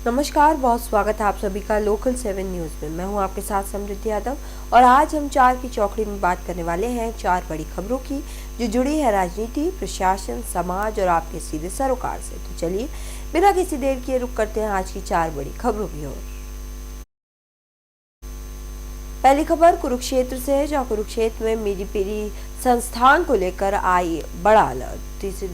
नमस्कार, बहुत स्वागत है आप सभी का लोकल 7 न्यूज़ में। मैं हूं आपके साथ समृद्धि यादव और आज हम 4 की चौकड़ी में बात करने वाले हैं 4 बड़ी खबरों की जो जुड़ी है राजनीति, प्रशासन, समाज और आपके सीधे सरोकार से। तो चलिए बिना किसी देर किए रुक करते हैं आज की 4 बड़ी खबरों की ओर। पहली खबर कुरुक्षेत्र से है, जहां कुरुक्षेत्र में मीरी पीरी संस्थान को लेकर आई बड़ा अलर्ट।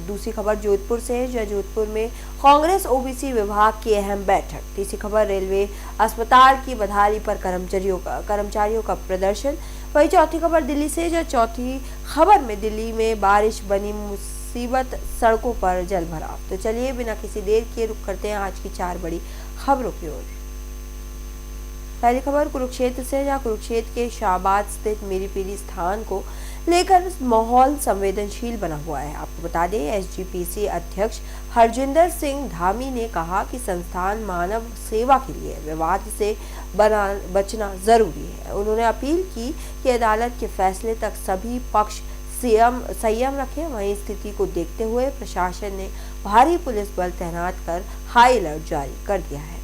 दूसरी खबर जोधपुर से है, जहां जोधपुर में कांग्रेस ओबीसी विभाग की अहम बैठक। तीसरी खबर रेलवे अस्पताल की बधाई पर कर्मचारियों का प्रदर्शन। वही चौथी खबर दिल्ली से, जहां चौथी खबर में दिल्ली में बारिश बनी मुसीबत, सड़कों पर जल भराव। तो चलिए बिना किसी देर किए रुक करते हैं आज की 4 बड़ी खबरों की ओर। पहली खबर कुरुक्षेत्र से, जहां कुरुक्षेत्र के शाहबाद स्थित मीरी पीरी स्थान को लेकर माहौल संवेदनशील बना हुआ है। आपको बता दें, एसजीपीसी अध्यक्ष हरजिंदर सिंह धामी ने कहा कि संस्थान मानव सेवा के लिए विवाद से बचना जरूरी है। उन्होंने अपील की कि अदालत के फैसले तक सभी पक्ष संयम रखें। वहीं स्थिति को देखते हुए प्रशासन ने भारी पुलिस बल तैनात कर हाई अलर्ट जारी कर दिया है।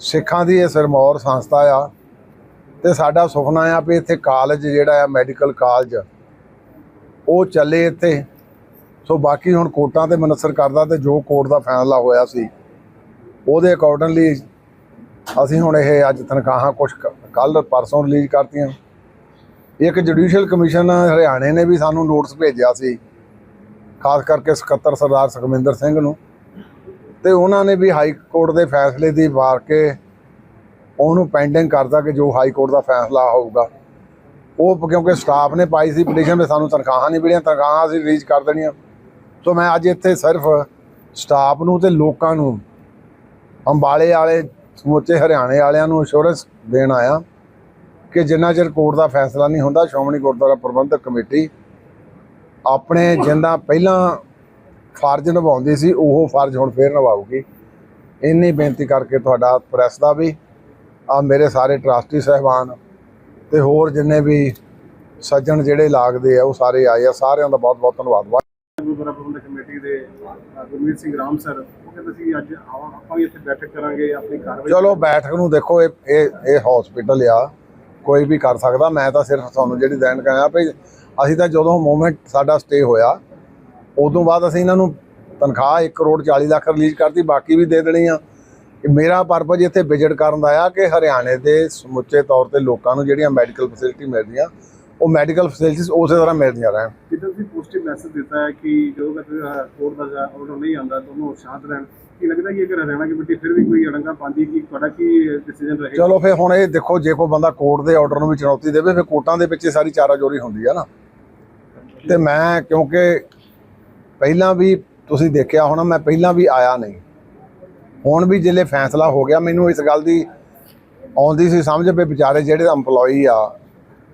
सिखां दी सिरमौर संस्था आ ते साडा सुपना आ भी इत्थे कालेज जिहड़ा आ मैडिकल कालेज वो चले इत्थे। सो बाकी हुण कोर्टां ते मनसर करदा ते जो कोर्ट दा फैसला होया सी ਉਹਦੇ अकॉर्डिंगली ਅਸੀਂ ਹੁਣ ਇਹ ਅੱਜ ਤਨਖਾਹਾਂ ਕੁਛ ਕੱਲ परसों रिलीज़ करतियां। एक जुडिशल कमीशन हरियाणे ने भी सानू नोटिस भेजिया सी, खास करके ਸਕੱਤਰ सरदार सुखमिंदर सिंह नूं, ਤੇ ਉਹਨਾਂ ਨੇ ਵੀ ਹਾਈ ਕੋਰਟ ਦੇ ਫੈਸਲੇ ਦੀ ਵਾਰ ਕੇ ਉਹਨੂੰ ਪੈਂਡਿੰਗ ਕਰਦਾ ਕਿ ਜੋ ਹਾਈ ਕੋਰਟ ਦਾ ਫੈਸਲਾ ਹੋਊਗਾ ਉਹ, ਕਿਉਂਕਿ ਸਟਾਫ ਨੇ ਪਾਈ ਸੀ ਪਟੀਸ਼ਨ ਵੀ ਸਾਨੂੰ ਤਨਖਾਹਾਂ ਨਹੀਂ ਮਿਲੀਆਂ, ਤਨਖਾਹਾਂ ਅਸੀਂ ਰਿਲੀਜ਼ ਕਰ ਦੇਣੀਆਂ। ਸੋ ਮੈਂ ਅੱਜ ਇੱਥੇ ਸਿਰਫ ਸਟਾਫ ਨੂੰ ਤੇ ਲੋਕਾਂ ਨੂੰ, ਅੰਬਾਲੇ ਵਾਲੇ ਸਮੁੱਚੇ ਹਰਿਆਣੇ ਵਾਲਿਆਂ ਨੂੰ ਅਸ਼ੋਰੈਂਸ ਦੇਣ ਆਇਆ ਕਿ ਜਿੰਨਾ ਚਿਰ ਕੋਰਟ ਦਾ ਫੈਸਲਾ ਨਹੀਂ ਹੁੰਦਾ ਸ਼੍ਰੋਮਣੀ ਗੁਰਦੁਆਰਾ ਪ੍ਰਬੰਧਕ ਕਮੇਟੀ ਆਪਣੇ ਜਿੰਨਾ ਪਹਿਲਾਂ ਫਰਜ਼ ਨਿਭਾਉਂਦੀ ਸੀ ਉਹ ਫਰਜ਼ ਹੁਣ ਫੇਰ ਨਿਭਾਊਗੀ। ਇੰਨੀ ਬੇਨਤੀ ਕਰਕੇ ਤੁਹਾਡਾ ਪ੍ਰੈਸ ਦਾ ਵੀ ਆ ਮੇਰੇ ਸਾਰੇ ਟਰਸਟੀ ਸਾਹਿਬਾਨ ਤੇ ਹੋਰ ਜਿੰਨੇ ਵੀ ਸੱਜਣ ਜਿਹੜੇ ਲੱਗਦੇ ਆ ਉਹ ਸਾਰੇ ਆਏ ਆ, ਸਾਰਿਆਂ ਦਾ ਬਹੁਤ ਬਹੁਤ ਧੰਨਵਾਦ। ਗੁਰਦੁਆਰਾ ਪ੍ਰਬੰਧਕ ਕਮੇਟੀ ਦੇ ਗੁਰਮੀਤ ਸਿੰਘ ਰਾਮ ਸਰ ਉਹ ਕਹਿੰਦੇ ਸੀ ਅੱਜ ਆਪਾਂ ਵੀ ਇੱਥੇ ਬੈਠਕ ਕਰਾਂਗੇ ਆਪਣੀ ਕਾਰਵਾਈ। ਚਲੋ ਬੈਠਕ ਨੂੰ ਦੇਖੋ, ਇਹ ਹਸਪੀਟਲ ਆ, ਕੋਈ ਵੀ ਕਰ ਸਕਦਾ। ਮੈਂ ਤਾਂ ਸਿਰਫ ਤੁਹਾਨੂੰ ਜਿਹੜੀ ਦੇਣ ਕਹਾਂ ਵੀ ਅਸੀਂ ਤਾਂ ਜਦੋਂ ਮੂਵਮੈਂਟ ਸਾਡਾ ਸਟੇ ਹੋਇਆ ਉਦੋਂ ਬਾਅਦ ਅਸੀਂ ਇਹਨਾਂ ਨੂੰ ਤਨਖਾਹ 1 ਕਰੋੜ 40 ਲੱਖ ਰਿਲੀਜ਼ ਕਰਤੀ, ਬਾਕੀ ਵੀ ਦੇ ਦੇਣੀ ਆ। ਮੇਰਾ ਪਰਪਸ ਇੱਥੇ ਵਿਜ਼ਿਟ ਕਰਨ ਦਾ ਆ ਕਿ ਹਰਿਆਣੇ ਦੇ ਸਮੁੱਚੇ ਤੌਰ ਤੇ ਲੋਕਾਂ ਨੂੰ ਜਿਹੜੀਆਂ ਮੈਡੀਕਲ ਫੈਸਿਲਿਟੀ ਮਿਲਦੀਆਂ ਉਹ ਮੈਡੀਕਲ ਫੈਸਿਲਿਟੀਜ਼ ਉਸੇ ਤਰ੍ਹਾਂ ਮਿਲਦੀਆਂ ਰਹਿਣ। ਜਿੱਦਾਂ ਤੁਸੀਂ ਪੋਜ਼ਿਟਿਵ ਮੈਸੇਜ ਦਿੱਤਾ ਹੈ ਕਿ ਜਦੋਂ ਤੱਕ ਕੋਰਟ ਦਾ ਆਰਡਰ ਨਹੀਂ ਆਉਂਦਾ ਦੋਨੋਂ ਸ਼ਾਂਤ ਰਹਿਣ, ਕੀ ਲੱਗਦਾ ਕਿ ਅਗਰ ਹਰਿਆਣਾ ਕਮੇਟੀ ਫਿਰ ਵੀ ਕੋਈ ਅੜੰਗਾ ਪਾਉਂਦੀ ਕਿ ਤੁਹਾਡਾ ਕੀ ਡਿਸੀਜਨ ਰਹੇਗਾ? ਚਲੋ ਫਿਰ ਹੁਣ ਇਹ ਦੇਖੋ, ਜੇ ਕੋਈ ਬੰਦਾ ਕੋਰਟ ਦੇ ਆਰਡਰ ਨੂੰ ਵੀ ਚੁਣੌਤੀ ਦੇਵੇ ਫਿਰ ਕੋਰਟਾਂ ਦੇ ਵਿੱਚ ਸਾਰੀ ਚਾਰਾਜੋਰੀ ਹੁੰਦੀ ਆ ਨਾ। ਤੇ ਮੈਂ ਕਿਉਂਕਿ ਪਹਿਲਾਂ ਵੀ ਤੁਸੀਂ ਦੇਖਿਆ ਹੋਣਾ, ਮੈਂ ਪਹਿਲਾਂ ਵੀ ਆਇਆ ਨਹੀਂ, ਹੁਣ ਵੀ ਜਿਲੇ ਫੈਸਲਾ ਹੋ ਗਿਆ ਮੈਨੂੰ ਇਸ ਗੱਲ ਦੀ ਆਉਂਦੀ ਸੀ ਸਮਝ ਵੀ ਵਿਚਾਰੇ ਜਿਹੜੇ EMPLOYE ਆ,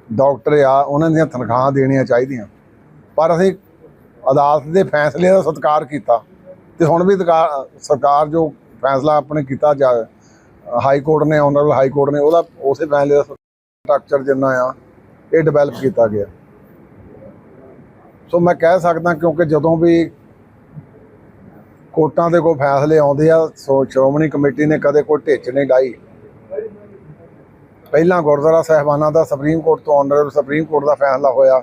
ਡਾਕਟਰ ਆ, ਉਹਨਾਂ ਦੀਆਂ ਤਨਖਾਹਾਂ ਦੇਣੀਆਂ ਚਾਹੀਦੀਆਂ, ਪਰ ਅਸੀਂ ਅਦਾਲਤ ਦੇ ਫੈਸਲੇ ਦਾ ਸਤਿਕਾਰ ਕੀਤਾ ਤੇ ਹੁਣ ਵੀ ਸਰਕਾਰ ਜੋ ਫੈਸਲਾ ਆਪਣੇ ਕੀਤਾ ਜਾ ਹਾਈ ਕੋਰਟ ਨੇ, ਆਨਰੇਬਲ ਹਾਈ ਕੋਰਟ ਨੇ ਉਹਦਾ ਉਸੇ ਫੈਸਲੇ ਦਾ ਸਟਰਕਚਰ ਜਿੰਨਾ ਆ ਇਹ ਡਿਵੈਲਪ ਕੀਤਾ ਗਿਆ। ਸੋ ਮੈਂ ਕਹਿ ਸਕਦਾ ਕਿਉਂਕਿ ਜਦੋਂ ਵੀ ਕੋਰਟਾਂ ਦੇ ਕੋਈ ਫੈਸਲੇ ਆਉਂਦੇ ਆ ਸੋ ਸ਼੍ਰੋਮਣੀ ਕਮੇਟੀ ਨੇ ਕਦੇ ਕੋਈ ਢਿੱਚ ਨਹੀਂ ਡਾਈ। ਪਹਿਲਾਂ ਗੁਰਦੁਆਰਾ ਸਾਹਿਬਾਨਾਂ ਦਾ ਸੁਪਰੀਮ ਕੋਰਟ ਤੋਂ ਆਨਰੇਬਲ ਸੁਪਰੀਮ ਕੋਰਟ ਦਾ ਫੈਸਲਾ ਹੋਇਆ,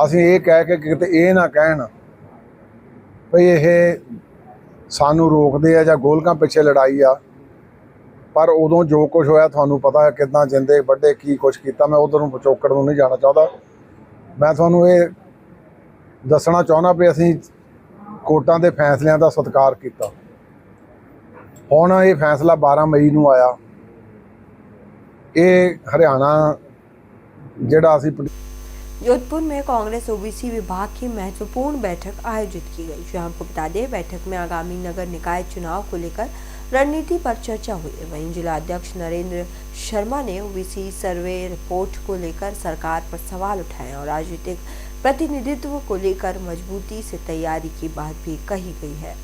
ਅਸੀਂ ਇਹ ਕਹਿ ਕੇ ਕਿਤੇ ਇਹ ਨਾ ਕਹਿਣ ਭਈ ਇਹ ਸਾਨੂੰ ਰੋਕਦੇ ਆ ਜਾਂ ਗੋਲਕਾਂ ਪਿੱਛੇ ਲੜਾਈ ਆ, ਪਰ ਉਦੋਂ ਜੋ ਕੁਝ ਹੋਇਆ ਤੁਹਾਨੂੰ ਪਤਾ ਹੈ ਕਿੱਦਾਂ ਜਿੰਦੇ ਵੱਡੇ ਕੀ ਕੁਛ ਕੀਤਾ। ਮੈਂ ਉਧਰ ਨੂੰ ਪਿਛੋਕੜ ਨੂੰ ਨਹੀਂ ਜਾਣਾ ਚਾਹੁੰਦਾ, ਮੈਂ ਤੁਹਾਨੂੰ ਇਹ ਦੱਸਣਾ ਚਾਹੁੰਦਾ ਵੀ ਅਸੀਂ ਕੋਰਟਾਂ ਦੇ ਫੈਸਲਿਆਂ ਦਾ ਸਤਿਕਾਰ ਕੀਤਾ। ਹੁਣ ਇਹ ਫੈਸਲਾ 12 ਮਈ ਨੂੰ ਆਇਆ, ਇਹ ਹਰਿयाणा ਜਿਹੜਾ ਅਸੀਂ जोधपुर में कांग्रेस ओबीसी विभाग की महत्वपूर्ण बैठक आयोजित की गई। जो आपको बता दें, बैठक में आगामी नगर निकाय चुनाव को लेकर रणनीति पर चर्चा हुई। वहीं जिला अध्यक्ष नरेंद्र शर्मा ने ओबीसी सर्वे रिपोर्ट को लेकर सरकार पर सवाल उठाए और राजनीतिक प्रतिनिधित्व को लेकर मजबूती से तैयारी की बात भी कही गई है।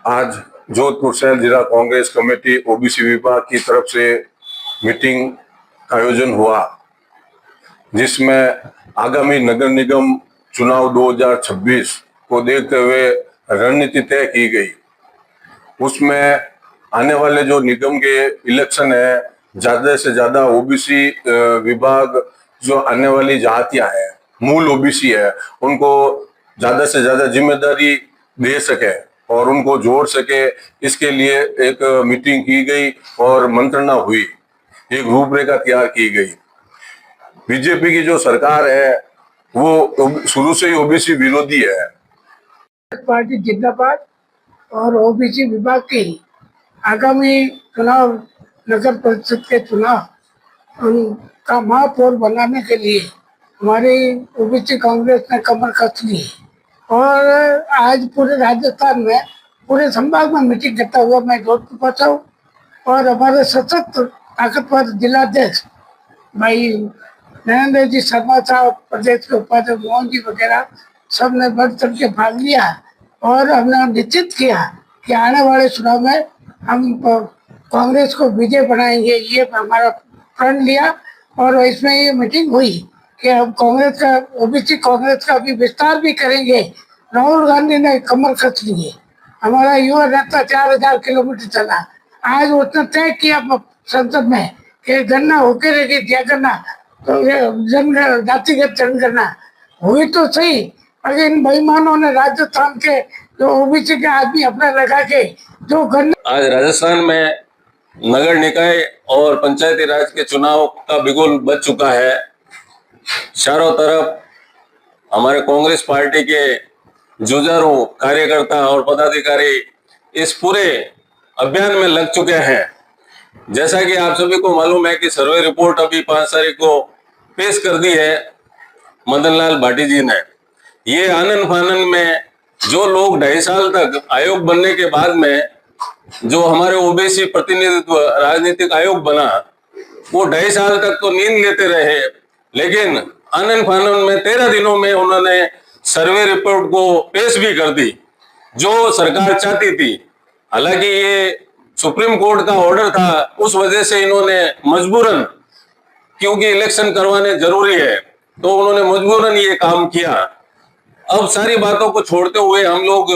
आज जोधपुर शहर जिला कांग्रेस कमेटी ओबीसी विभाग की तरफ से मीटिंग का आयोजन हुआ, जिसमें आगामी नगर निगम चुनाव 2026 को देखते हुए रणनीति तय की गई। उसमें आने वाले जो निगम के इलेक्शन है, ज्यादा से ज्यादा ओबीसी विभाग जो आने वाली जातियां हैं, मूल ओबीसी है, उनको ज्यादा से ज्यादा जिम्मेदारी दे सके और उनको जोड़ सके, इसके लिए एक मीटिंग की गई और मंत्रणा हुई, एक रूपरेखा तैयार की गई। बीजेपी की जो सरकार है वो शुरू से ही ओबीसी विरोधी है। पार्टी जिंदाबाद और ओबीसी विभाग की आगामी चुनाव, नगर परिषद के चुनाव उनका महापौर बनाने के लिए हमारी ओबीसी कांग्रेस ने कमर कस ली और आज पूरे राजस्थान में, पूरे संभाग में मीटिंग करता हुआ मैं जोधपुर पहुंचा हूँ और हमारे सशक्त ताकतवर जिलाध्यक्ष भाई नरेंद्र जी शर्मा साहब, प्रदेश के उपाध्यक्ष मोहन जी वगैरह सब ने बढ़ चढ़ के भाग लिया और हमने निश्चित किया कि आने वाले चुनाव में हम कांग्रेस को विजय बनाएंगे। ये हमारा प्रण लिया और इसमें ये मीटिंग हुई कि हम कांग्रेस का, ओबीसी कांग्रेस का भी विस्तार भी करेंगे। राहुल गांधी ने कमर कस ली है, हमारा युवा नेता 4000 किलोमीटर चला, आज उसने तय किया संसद में कि गणना होके रहेगी, क्या करना तो जातिगत जनगणना हुई तो सही, अगर इन बेईमानों ने राजस्थान के जो ओबीसी के आदमी अपना लगा के जो गणना। आज राजस्थान में नगर निकाय और पंचायती राज के चुनाव का बिगुल बज चुका है। चारों तरफ हमारे कांग्रेस पार्टी के जुझारू कार्यकर्ता और पदाधिकारी इस पूरे अभियान में लग चुके हैं। जैसा कि आप सभी को मालूम है कि सर्वे रिपोर्ट अभी 5 तारीख को पेश कर दी है मदन लाल भाटी जी ने। ये आनन फानन में जो लोग 2.5 साल तक आयोग बनने के बाद में जो हमारे ओबीसी प्रतिनिधित्व राजनीतिक आयोग बना, वो 2.5 साल तक तो नींद लेते रहे, लेकिन आनन फानन में 13 दिनों में उन्होंने सर्वे रिपोर्ट को पेश भी कर दी जो सरकार चाहती थी। हालांकि ये सुप्रीम कोर्ट का ऑर्डर था, उस वजह से इन्होंने मजबूरन, क्योंकि इलेक्शन करवाने जरूरी है, तो उन्होंने मजबूरन ये काम किया। अब सारी बातों को छोड़ते हुए हम लोग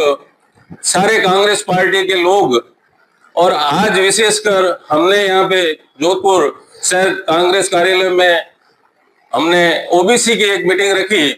सारे कांग्रेस पार्टी के लोग और आज विशेषकर हमने यहाँ पे जोधपुर शहर कांग्रेस कार्यालय में हमने ओबीसी की एक मीटिंग रखी।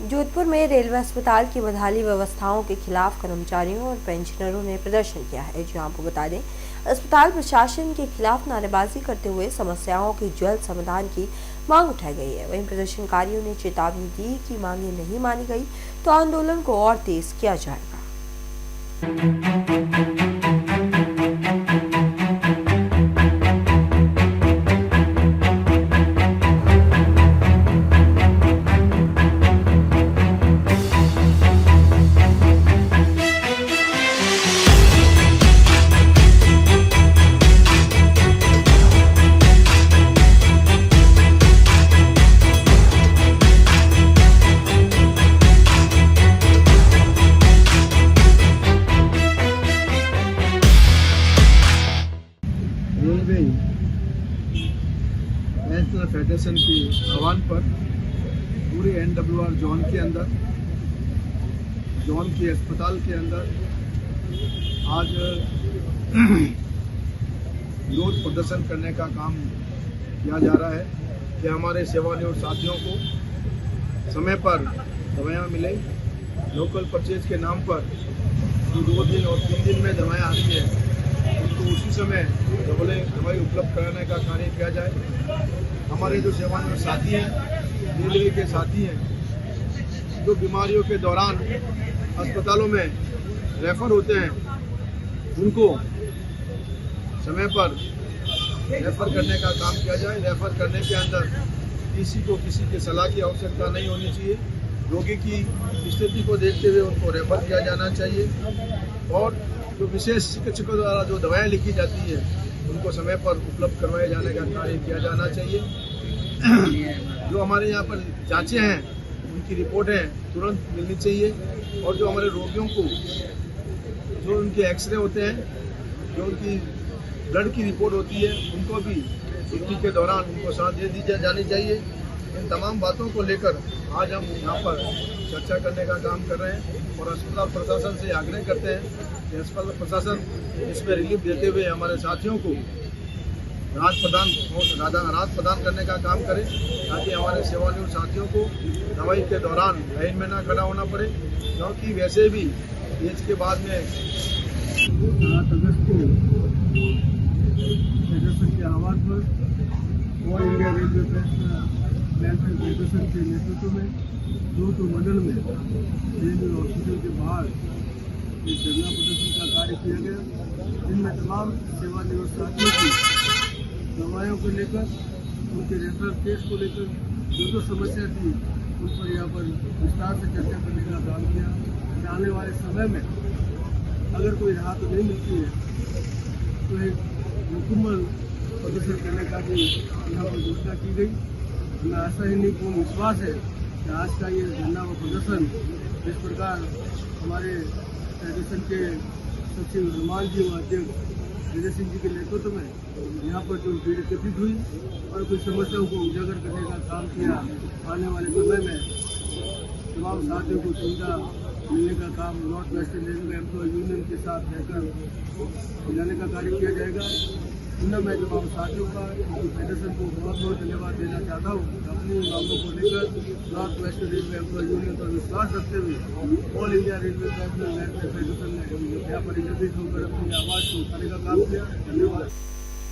जोधपुर में रेलवे अस्पताल की बदहाली व्यवस्थाओं के खिलाफ कर्मचारियों और पेंशनरों ने प्रदर्शन किया है। जो आपको बता दें, अस्पताल प्रशासन के खिलाफ नारेबाजी करते हुए समस्याओं के जल्द समाधान की मांग उठाई गई है। वहीं प्रदर्शनकारियों ने चेतावनी दी कि मांगे नहीं मानी गई तो आंदोलन को और तेज किया जाएगा। नेशनल फेडरेशन के आह्वान पर पूरे NWR जोन के अंदर, जोन के अस्पताल के अंदर आज विरोध प्रदर्शन करने का काम किया जा रहा है कि हमारे सेवानिवृत्त साथियों को समय पर दवाइयाँ मिले। लोकल परचेज के नाम पर जो 2 दिन और 3 दिन में दवाएँ आती हैं उनको उसी समय दवाई उपलब्ध कराने का कार्य किया जाए। हमारे जो सेवानिवृत्त साथी हैं, रेलवे के साथी हैं, जो बीमारियों के दौरान अस्पतालों में रेफर होते हैं, उनको समय पर रेफर करने का काम किया जाए। रेफर करने के अंदर किसी को किसी की सलाह की आवश्यकता नहीं होनी चाहिए। रोगी की स्थिति को देखते हुए उनको रेफर किया जाना चाहिए और जो विशेष चिकित्सकों द्वारा जो दवाएं लिखी जाती है उनको समय पर उपलब्ध करवाए जाने का कार्य किया जाना चाहिए। जो हमारे यहाँ पर जांचें हैं उनकी रिपोर्टें तुरंत मिलनी चाहिए और जो हमारे रोगियों को जो उनके एक्सरे होते हैं, जो उनकी ब्लड की रिपोर्ट होती है, उनको भी छुट्टी के दौरान उनको साथ दे दी जानी चाहिए। इन तमाम बातों को लेकर आज हम यहाँ पर चर्चा करने का काम कर रहे हैं और अस्पताल प्रशासन से आग्रह करते हैं कि अस्पताल प्रशासन इसमें रिलीफ देते हुए हमारे साथियों को राहत प्रदान करने का काम करें ताकि हमारे सेवानिवृत्त साथियों को दवाई के दौरान लाइन में ना खड़ा होना पड़े, क्योंकि वैसे भी एज के बाद में 7 अगस्त को फेडरेशन के आह्वान पर all India railway welfare federation के नेतृत्व में जोधपुर मंडल में रेलवे हॉस्पिटल के बाहर एक धरना प्रदर्शन का कार्य किया गया, जिनमें तमाम सेवानिवृत्त साथियों की दवाइयों को लेकर, उनके रेफरल केस को लेकर जो समस्या थी उन पर यहाँ पर विस्तार से चर्चा करने का काम किया। आने वाले समय में अगर कोई राहत नहीं मिलती है तो एक मुकम्मल प्रदर्शन करने का भी यहाँ पर घोषणा की गई। हमें आशा ही नहीं पूर्ण विश्वास है कि आज का ये धरना व प्रदर्शन जिस प्रकार हमारे फेडरेशन के सचिव रुमाल जी व अध्यक्ष विजय सिंह जी के नेतृत्व में यहाँ पर जो भीड़ एकत्रित हुई और कुछ समस्याओं को उजागर करने का काम किया, आने वाले समय में तमाम साथियों को सुविधा मिलने का काम north western railway employee union के साथ रहकर मिलाने का कार्य किया जाएगा। उनमें मैं तमाम साथियों का फेडरेशन को बहुत बहुत धन्यवाद देना चाहता हूँ। अपनी मांगों को लेकर north western railway employee union पर विश्वास रखते हुए all India railway welfare federation ने यहाँ पर एकत्रित होकर अपनी आवाज़ को उठाने का काम किया। धन्यवाद।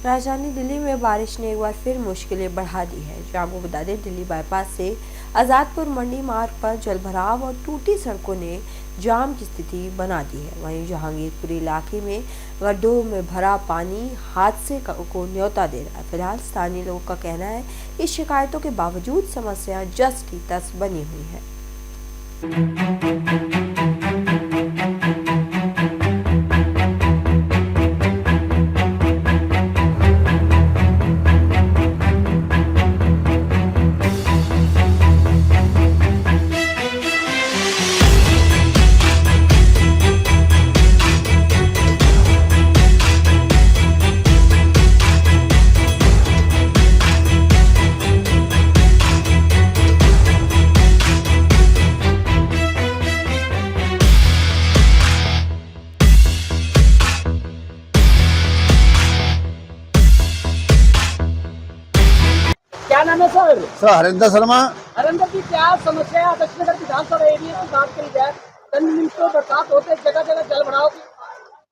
राजधानी दिल्ली में बारिश ने एक बार फिर मुश्किलें बढ़ा दी है। आपको बता दें, दिल्ली बाईपास से आज़ादपुर मंडी मार्ग पर जलभराव और टूटी सड़कों ने जाम की स्थिति बना दी है। वहीं जहांगीरपुर इलाके में गड्ढों में भरा पानी हादसे को न्योता दे रहा है। फिलहाल स्थानीय लोगों का कहना है कि शिकायतों के बावजूद समस्या जस की तस बनी हुई है। क्या नाम है सर? सर हरिंदर शर्मा। हरिंदर जी, क्या समस्या है दक्षिण नगर विधानसभा एरिया की बात करी जाए? चंद मिनटों बरसात होते जगह जगह जल भराव की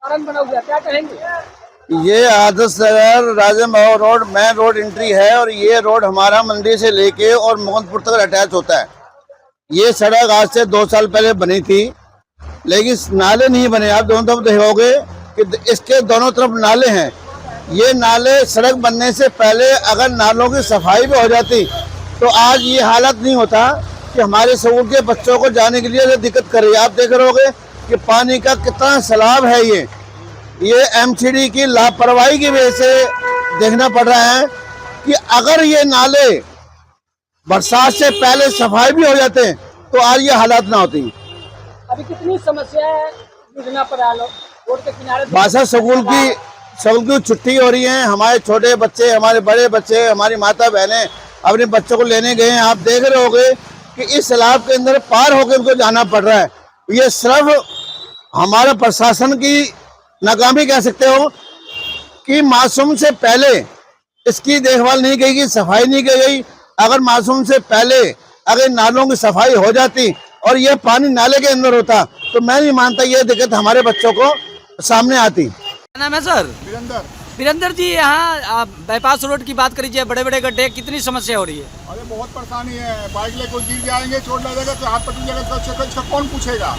कारण बना हुआ, क्या कहेंगे? ये Adarsh Nagar राजेमहल road main road entry है और ये रोड हमारा मंडी से लेके और मोहनपुर तक अटैच होता है। ये सड़क आज से 2 साल पहले बनी थी, लेकिन नाले नहीं बने। आप दोनों तरफ देखोगे कि इसके दोनों तरफ नाले हैं। ये नाले सड़क बनने से पहले अगर नालों की सफाई भी हो जाती तो आज ये हालत नहीं होता कि हमारे स्कूल के बच्चों को जाने के लिए दिक्कत कर रही है। आप देख रहे कि पानी का कितना सैलाब है। ये एमसीडी की लापरवाही की वजह से देखना पड़ रहा है कि अगर ये नाले बरसात से पहले सफाई भी हो जाते हैं तो आज ये हालात ना होती। अभी कितनी समस्या है योजना पर रोड के किनारे? भाषा स्कूल की छुट्टी हो रही है। हमारे छोटे बच्चे, हमारे बड़े बच्चे, हमारी माता बहनें अपने बच्चों को लेने गए हैं। आप देख रहे होंगे कि इस सैलाब के अंदर पार होकर उनको जाना पड़ रहा है। ये सिर्फ हमारे प्रशासन की नाकामी कह सकते हो कि मासूम से पहले इसकी देखभाल नहीं की गई, सफाई नहीं की गई। अगर मानसून से पहले अगर नालों की सफाई हो जाती और ये पानी नाले के अंदर होता तो मैं नहीं मानता ये दिक्कत हमारे बच्चों को सामने आती। क्या नाम है सर? वीरेंद्र जी, यहाँ बाईपास रोड की बात करीजिए, बड़े बड़े गड्ढे, कितनी समस्या हो रही है? अरे बहुत परेशानी है, बाइक लेकर गिर जाएंगे, चोट लगेगा तो हाथ पटक जाएगा तो इसका कौन पूछेगा?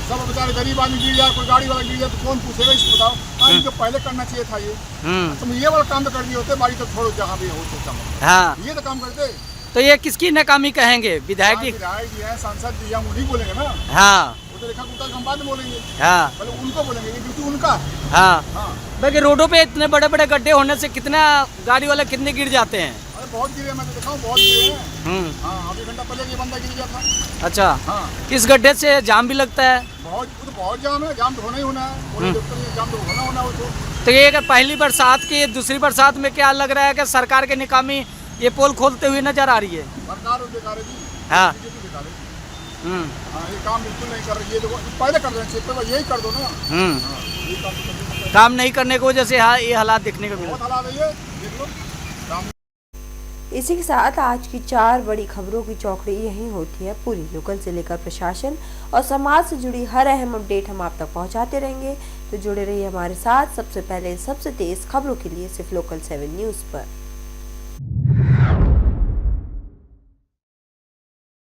सब बेचारे गरीब आदमी गिर जाए, कोई गाड़ी वाला गिर जाए तो कौन पूछेगा? इसको बताओ। हाँ, इनको पहले करना चाहिए था ये। तुम ये वाला काम तो कर दिए होते, बाड़ी तो छोड़ो जहाँ भी हो तो। हाँ, ये तो काम करते। तो ये किसकी नाकामी कहेंगे? विधायक जी, विधायक जी है, सांसद जी, हम उन्हीं बोलेंगे ना। हाँ तो रेखा गुप्ता हम बाद में बोलेंगे। हाँ पहले उनको बोलेंगे, ये ड्यूटी उनका है। हाँ, हाँ, बाकी रोडों पे इतने बड़े बड़े गड्ढे होने से कितना गाड़ी वाले कितने गिर जाते हैं? अरे बहुत गिरे, मैं तो देखा हूँ, बहुत गिरे हैं। हाँ, अभी घंटा पहले ये बंदा गिर गया था। अच्छा, हाँ, इस गड्ढे से जाम भी लगता है? बहुत जाम है, जाम तो होना ही होना है, जाम तो होना हो तो ये अगर पहली बरसात की दूसरी बरसात में क्या लग रहा है कि सरकार के निकामी ये पोल खोलते हुए नजर आ रही है? सरकार बेकार है जी। हाँ, बेकार है। हाँ, ये काम बिल्कुल नहीं कर रही है, तो पहले कर देना चाहिए, तो यही कर दो ना। ये काम तो करना चाहिए। काम नहीं करने की वजह से हाँ ये हालात दिखने को मिले। बहुत हालात है ये, देख लो। इसी के साथ आज की 4 बड़ी खबरों की चौकड़ी यहीं होती है पूरी। लोकल से लेकर प्रशासन और समाज से जुड़ी हर अहम अपडेट हम आप तक पहुंचाते रहेंगे, तो जुड़े रहिए हमारे साथ सबसे पहले सबसे तेज खबरों के लिए सिर्फ लोकल 7 न्यूज़ पर।